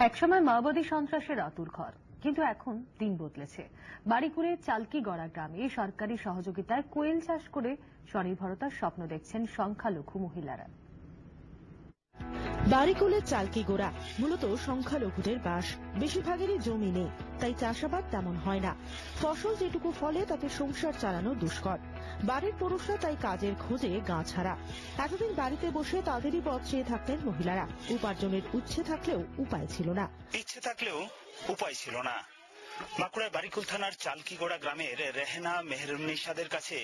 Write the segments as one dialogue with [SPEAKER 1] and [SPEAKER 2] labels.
[SPEAKER 1] একসময় মাওবাদী সন্ত্রাসের আতুর ঘর, কিন্তু এখন দিন বদলেছে। বাড়িকুড়ে চালকিগড়া গ্রামে সরকারি সহযোগিতায় কোয়েল চাষ করে স্বনির্ভরতার স্বপ্ন দেখছেন সংখ্যালঘু মহিলারা।
[SPEAKER 2] বাড়িকুলে চালকিগোড়া মূলত সংখ্যালঘুদের বাস। বেশিরভাগেরই জমি নেই, তাই চাষাবাদ তেমন হয় না। ফসল যেটুকু ফলে তাতে সংসার চালানো দুষ্কর। বাড়ির পুরুষরা তাই কাজের খোঁজে গা ছাড়া। এতদিন বাড়িতে বসে তাদেরই পথ চেয়ে থাকতেন মহিলারা। উপার্জনের ইচ্ছে থাকলেও উপায় ছিল না।
[SPEAKER 3] বাঁকুড়ার বারিকুল থানার চালকিগোড়া গ্রামের রেহেনা মেহরুন্নিসাদের কাছে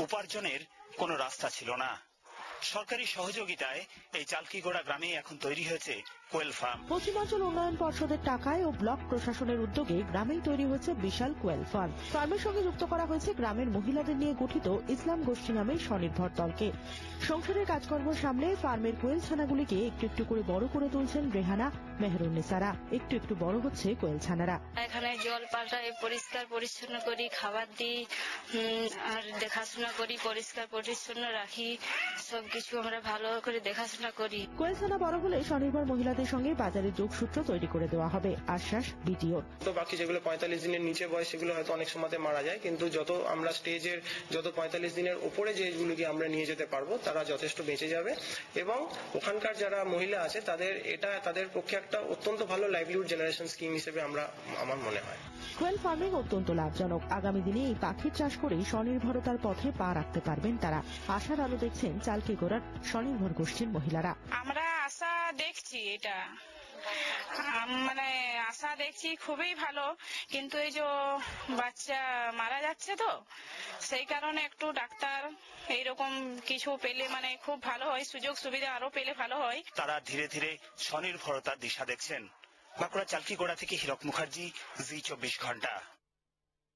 [SPEAKER 3] উপার্জনের কোনো রাস্তা ছিল না। সরকারি সহযোগিতায় এই চালকিগোড়া গ্রামে এখন তৈরি হয়েছে কোয়েল ফার্ম।
[SPEAKER 2] পশ্চিমাঞ্চল উন্নয়ন পর্ষদের টাকায় ও ব্লক প্রশাসনের উদ্যোগে গ্রামেই তৈরি হয়েছে বিশাল কোয়েল ফার্ম। ফার্মের সঙ্গে যুক্ত করা হয়েছে গ্রামের মহিলাদের নিয়ে গঠিত ইসলাম গোষ্ঠী নামের স্বনির্ভর দলকে। সংসারের কাজকর্ম সামলে ফার্মের কোয়েল ছানাগুলিকে একটু একটু করে বড় করে তুলছেন রেহানা মেহরুন্নিসারা। একটু একটু বড় হচ্ছে কোয়েল ছানারা।
[SPEAKER 4] এখানে জল পাল্টাই, পরিষ্কার পরিচ্ছন্ন করি, খাবার দিই, আর দেখাশোনা করি, পরিষ্কার পরিচ্ছন্ন রাখি। সবকিছু আমরা ভালো করে দেখাশোনা করি।
[SPEAKER 2] কোয়েল ছানা বড় হলে স্বনির্ভর মহিলাদের সঙ্গে বাজারে যোগসূত্র তৈরি করে দেওয়া হবে, আশ্বাস বিটিও।
[SPEAKER 5] তো বাকি যেগুলো 45 দিনের নিচে বয়স সেগুলো হয়তো অনেক সময়তে মারা যায়, কিন্তু যত আমরা স্টেজের 45 দিনের উপরে যেগুলোকে আমরা নিয়ে যেতে পারবো তারা যথেষ্ট বেঁচে যাবে। এবং ওখানকার যারা মহিলা আছে তাদের পক্ষে একটা অত্যন্ত ভালো লাইভলিহুড জেনারেশন স্কিম হিসেবে আমার মনে হয়।
[SPEAKER 2] কোয়েল ফার্মিং অত্যন্ত লাভজনক। আগামী দিনে এই পাখির চাষ করেই স্বনির্ভরতার পথে পা রাখতে পারবেন তারা। আশার আলো দেখছেন চালকিগোড়ার স্বনির্ভর গোষ্ঠীর মহিলারা।
[SPEAKER 6] আমরা আশা দেখছি, এটা আশা দেখছি খুবই ভালো, কিন্তু এই যে বাচ্চা মারা যাচ্ছে, তো সেই কারণে একটু ডাক্তার এইরকম কিছু পেলে খুব ভালো হয়, সুযোগ সুবিধা আরো পেলে ভালো হয়।
[SPEAKER 3] তারা ধীরে ধীরে স্বনির্ভরতার দিশা দেখছেন। বাঁকুড়া চালকিগোড়া থেকে হীরক মুখার্জি, জি 24 ঘন্টা।